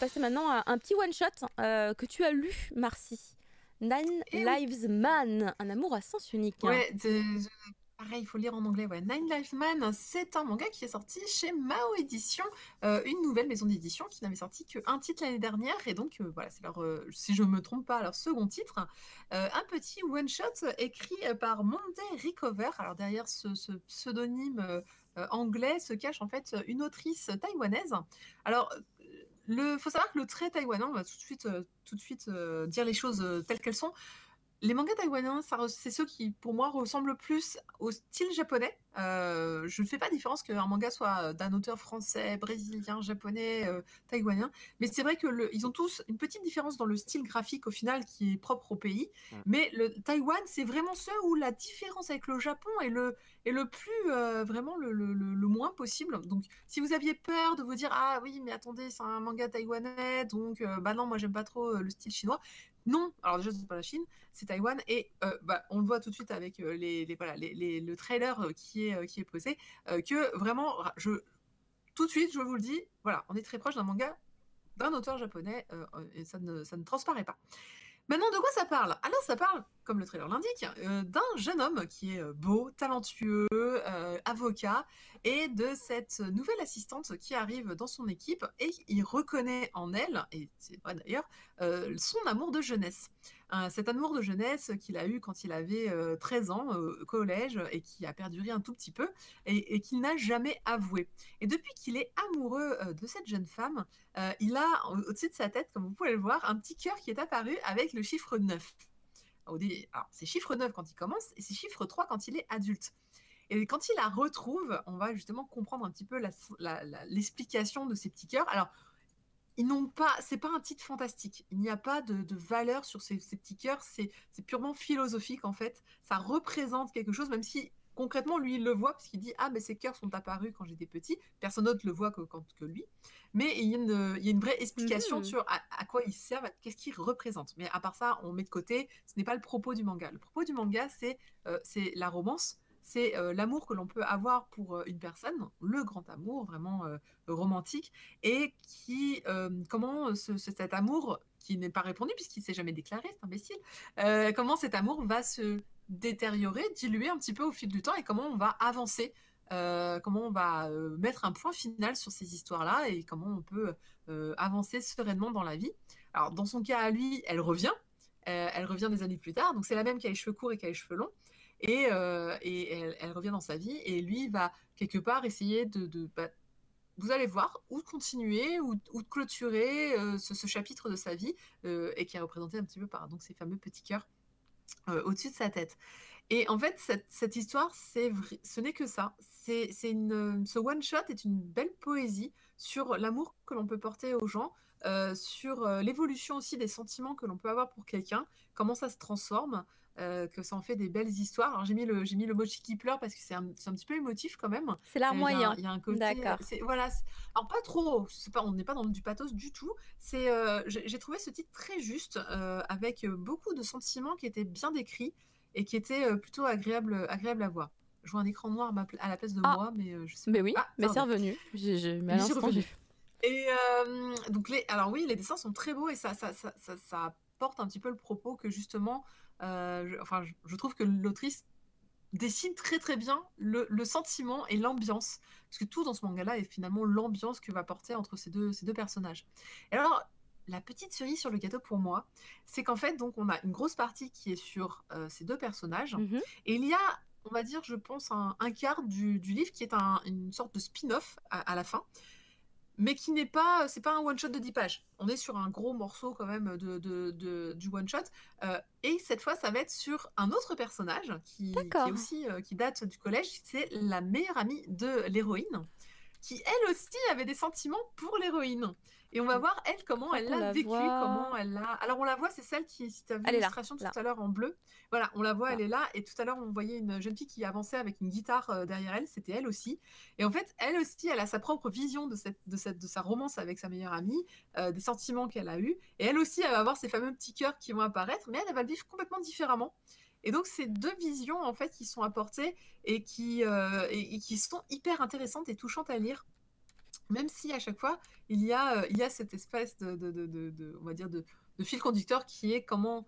passer maintenant à un petit one-shot que tu as lu, Marcy. Nine Et oui, Lives Man, un amour à sens unique. ouais, pareil, il faut lire en anglais. Ouais. Nine Lives Man, c'est un manga qui est sorti chez Mao Édition, une nouvelle maison d'édition qui n'avait sorti qu'un titre l'année dernière. Et donc, voilà, c'est leur, si je ne me trompe pas, leur second titre. Un petit one-shot écrit par Monday Recover. Alors, derrière ce pseudonyme anglais se cache en fait une autrice taïwanaise. Alors, faut savoir que le trait taïwanais, on va tout de suite dire les choses telles qu'elles sont. Les mangas taïwanais, c'est ceux qui, pour moi, ressemblent plus au style japonais. Je ne fais pas différence qu'un manga soit d'un auteur français, brésilien, japonais, taïwanien. Mais c'est vrai ils ont tous une petite différence dans le style graphique au final qui est propre au pays. Mais le Taïwan, c'est vraiment ceux où la différence avec le Japon est le plus, vraiment le moins possible. Donc, si vous aviez peur de vous dire, ah oui, mais attendez, c'est un manga taïwanais, donc, bah non, moi, j'aime pas trop le style chinois. Non, alors déjà, c'est pas la Chine, c'est Taïwan, et on le voit tout de suite avec voilà, le trailer qui est posé, que vraiment, tout de suite, je vous le dis, voilà, on est très proche d'un manga d'un auteur japonais, et ça ne transparaît pas. Maintenant, de quoi ça parle? Alors, ça parle, comme le trailer l'indique, d'un jeune homme qui est beau, talentueux, avocat, et de cette nouvelle assistante qui arrive dans son équipe, et il reconnaît en elle, et c'est vrai d'ailleurs, son amour de jeunesse. Cet amour de jeunesse qu'il a eu quand il avait 13 ans au collège, et qui a perduré un tout petit peu, et qu'il n'a jamais avoué. Et depuis qu'il est amoureux de cette jeune femme, il a au-dessus de sa tête, comme vous pouvez le voir, un petit cœur qui est apparu avec le chiffre 9. Alors, c'est chiffre 9 quand il commence et c'est chiffre 3 quand il est adulte. Et quand il la retrouve, on va justement comprendre un petit peu l'explication de ces petits cœurs. Alors, c'est pas un titre fantastique. Il n'y a pas de valeur sur ces petits cœurs. C'est purement philosophique en fait. Ça représente quelque chose, même si concrètement lui il le voit parce qu'il dit ah mais ces cœurs sont apparus quand j'étais petit. Personne d'autre le voit que lui. Mais il y a une vraie explication Mhm. sur à quoi ils servent, qu'est-ce qu'ils représentent. Mais à part ça, on met de côté. Ce n'est pas le propos du manga. Le propos du manga, c'est la romance. C'est l'amour que l'on peut avoir pour une personne, le grand amour vraiment romantique, et comment cet amour, qui n'est pas répondu puisqu'il ne s'est jamais déclaré, c'est imbécile, comment cet amour va se détériorer, diluer un petit peu au fil du temps, et comment on va avancer, comment on va mettre un point final sur ces histoires-là, et comment on peut avancer sereinement dans la vie. Alors, dans son cas à lui, elle revient des années plus tard, donc c'est la même qui a les cheveux courts et qui a les cheveux longs, et elle revient dans sa vie, et lui va quelque part essayer vous allez voir, ou de continuer, ou de clôturer ce chapitre de sa vie, et qui est représenté un petit peu par donc, ces fameux petits cœurs au-dessus de sa tête. Et en fait, cette histoire, ce n'est que ça. Ce one-shot est une belle poésie sur l'amour que l'on peut porter aux gens, sur l'évolution aussi des sentiments que l'on peut avoir pour quelqu'un, comment ça se transforme, que ça en fait des belles histoires. Alors j'ai mis le mochi qui pleure parce que c'est un petit peu émotif quand même. C'est l'art moyen. Il y a un côté, D'accord. voilà, alors pas trop, on n'est pas dans du pathos du tout. J'ai trouvé ce titre très juste, avec beaucoup de sentiments qui étaient bien décrits et qui était plutôt agréable à voir. Je vois un écran noir à la place de Ah, moi, mais je sais pas. mais oui, Ah, mais ça c'est revient. revenu. Mais à Mais c'est l'instant, revenu. Et donc alors oui, les dessins sont très beaux, et ça porte un petit peu le propos que justement, je trouve que l'autrice dessine très très bien le sentiment et l'ambiance, parce que tout dans ce manga-là est finalement l'ambiance que va porter entre ces deux personnages. Et alors, la petite cerise sur le gâteau pour moi, c'est qu'en fait, donc, on a une grosse partie qui est sur ces deux personnages, Mhm. et il y a, on va dire, je pense, un quart du livre qui est une sorte de spin-off à la fin, mais qui n'est pas, c'est pas un one shot de 10 pages. On est sur un gros morceau quand même du one shot. Et cette fois, ça va être sur un autre personnage qui est D'accord. aussi, qui date du collège. C'est la meilleure amie de l'héroïne, qui elle aussi avait des sentiments pour l'héroïne. Et on va voir elle Je comment crois elle qu'on l'a la vécu, comment voit. elle l'a. Alors on la voit, c'est celle qui, si tu as vu Elle est là, l'illustration tout là, à l'heure en bleu, voilà, on la voit, là. elle est là. Et tout à l'heure, on voyait une jeune fille qui avançait avec une guitare derrière elle, c'était elle aussi. Et en fait, elle aussi, elle a sa propre vision de sa romance avec sa meilleure amie, des sentiments qu'elle a eus. Et elle aussi, elle va avoir ces fameux petits cœurs qui vont apparaître, mais elle va le vivre complètement différemment. Et donc, c'est deux visions en fait qui sont apportées, et qui sont hyper intéressantes et touchantes à lire. Même si à chaque fois, il y a cette espèce on va dire, de fil conducteur qui est comment,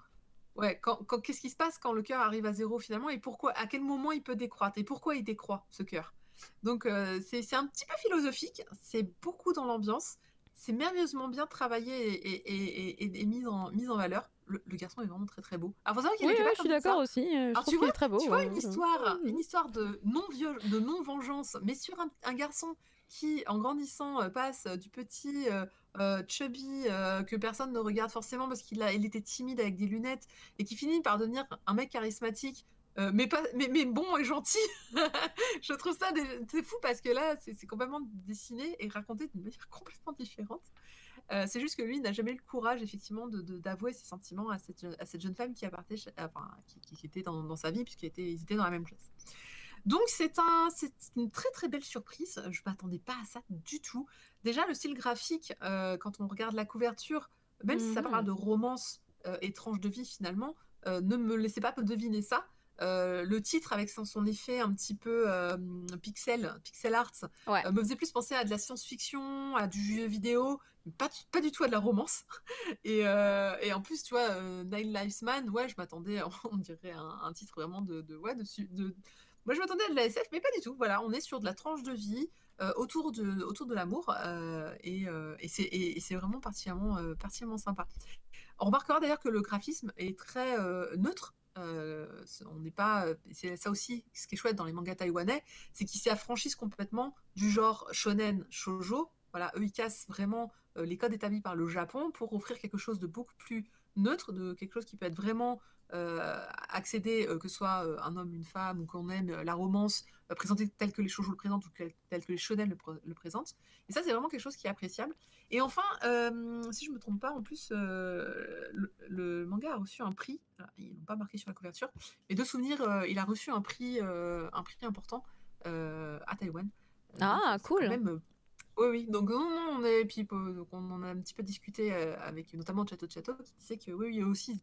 ouais, qu'est-ce qui se passe quand le cœur arrive à zéro finalement et pourquoi, à quel moment il peut décroître et pourquoi il décroît ce cœur. Donc c'est un petit peu philosophique, c'est beaucoup dans l'ambiance, c'est merveilleusement bien travaillé et mis en valeur. Le garçon est vraiment très très beau. Alors faut savoir qu'il Oui, était pas je suis comme d'accord ça. aussi. Je Alors trouve qu'il est très beau. tu vois une histoire de non-vengeance, mais sur un garçon qui, en grandissant, passe du petit chubby que personne ne regarde forcément parce il était timide avec des lunettes et qui finit par devenir un mec charismatique, mais bon et gentil. Je trouve ça c'est fou parce que là, c'est complètement dessiné et raconté d'une manière complètement différente. C'est juste que lui n'a jamais eu le courage, effectivement, d'avouer ses sentiments à cette jeune femme qui, qui était dans sa vie, puisqu'ils étaient dans la même classe. Donc, c'est une très très belle surprise. Je ne m'attendais pas à ça du tout. Déjà, le style graphique, quand on regarde la couverture, même si ça parle de romance et tranche de vie finalement, ne me laissez pas deviner ça. Le titre avec son effet un petit peu pixel art Ouais. me faisait plus penser à de la science-fiction, à du jeu vidéo, pas du tout à de la romance. Et en plus, tu vois, Nine Lives Man, ouais, je m'attendais, on dirait un titre vraiment moi, je m'attendais à de la SF, mais pas du tout. Voilà, on est sur de la tranche de vie autour de l'amour et c'est vraiment particulièrement sympa. On remarquera d'ailleurs que le graphisme est très neutre. On n'est pas. C'est ça aussi, ce qui est chouette dans les mangas taïwanais, c'est qu'ils s'affranchissent complètement du genre shonen, shoujo. Voilà, eux ils cassent vraiment les codes établis par le Japon pour offrir quelque chose de beaucoup plus neutre, de quelque chose qui peut être vraiment accédé, que ce soit un homme, une femme, ou qu'on aime la romance présentée telle que les shoujo le présentent ou telle que les shonen le présentent. Et ça, c'est vraiment quelque chose qui est appréciable. Et enfin, si je me trompe pas, en plus, le manga a reçu un prix. Alors, ils n'ont pas marqué sur la couverture, mais de souvenir, il a reçu un prix important à Taïwan. Ah, C'est quand cool. même. Oui, oui. Donc, on est, puis, donc, on en a un petit peu discuté avec notamment Chateau Chateau, qui disait que oui, oui, eux aussi,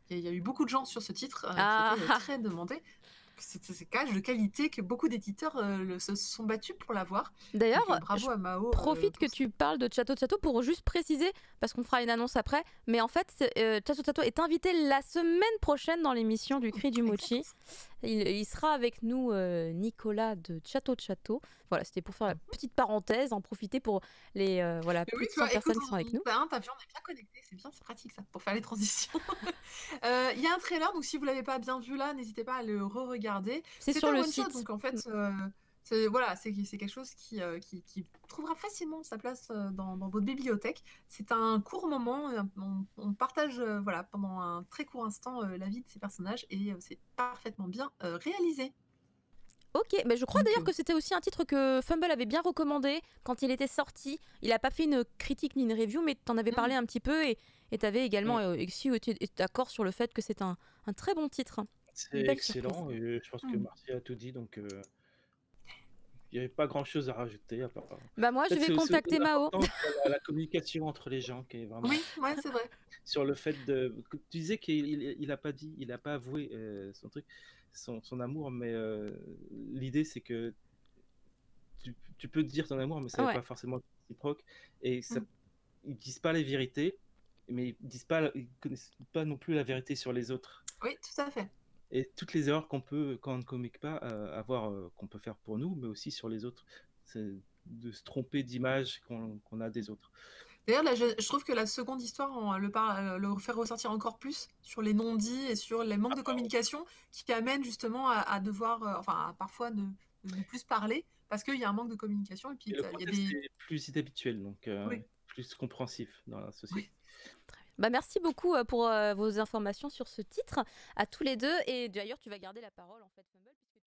il y a eu beaucoup de gens sur ce titre qui Ah, était très demandé. C'est gage de qualité que beaucoup d'éditeurs se sont battus pour l'avoir. Donc d'ailleurs, bravo à Mao profite que pour ça. tu parles de Chateau Chateau pour juste préciser, parce qu'on fera une annonce après, mais en fait, Chateau Chateau est invité la semaine prochaine dans l'émission du Cri du Mochi. Exact. Il sera avec nous, Nicolas de Chateau Chateau. Voilà, c'était pour faire la Mhm. petite parenthèse, en profiter pour les Mais plus oui, de tu 100 vois, écoute, personnes qui sont avec nous. ta vie, on est bien connectés, c'est bien, c'est pratique ça, pour faire les transitions. Il y a un trailer, donc si vous l'avez pas bien vu là, n'hésitez pas à le re-regarder. C'est C'est sur un le one-shot, site. donc en fait, c'est quelque chose qui trouvera facilement sa place dans votre bibliothèque. C'est un court moment, on partage voilà, pendant un très court instant la vie de ces personnages et c'est parfaitement bien réalisé. Ok, mais je crois Donc, d'ailleurs que c'était aussi un titre que Fumble avait bien recommandé quand il était sorti. Il a pas fait une critique ni une review, mais t'en avais parlé un petit peu et t'avais également été d'accord sur le fait que c'est un très bon titre. C'est Une belle surprise. excellent et je pense que mm. Marty a tout dit, donc il n'y avait pas grand-chose à rajouter à part. Bah moi, je Peut-être vais c'est aussi contacter Mao. l'importance de la communication entre les gens qui est vraiment Oui, ouais, c'est vrai. sur le fait de. Tu disais qu'il a pas dit, il a pas avoué son truc, son amour, mais l'idée c'est que tu peux dire ton amour, mais ça n'est Ouais. pas forcément réciproque et ça, Mm. ils disent pas les vérités, mais ils connaissent pas non plus la vérité sur les autres. Oui, tout à fait. Et toutes les erreurs qu'on peut, quand on ne communique pas, qu'on peut faire pour nous, mais aussi sur les autres. C'est de se tromper d'image qu'on a des autres. D'ailleurs, là, je trouve que la seconde histoire, on le fait ressortir encore plus sur les non-dits et sur les manques de communication qui amènent justement à devoir, à parfois ne plus parler parce qu'il y a un manque de communication. Et puis, Et le il y a contexte des. est plus inhabituel, donc Oui, plus compréhensif dans la société. oui. Bah merci beaucoup pour vos informations sur ce titre à tous les deux. Et d'ailleurs, tu vas garder la parole en fait, Fumble, puisque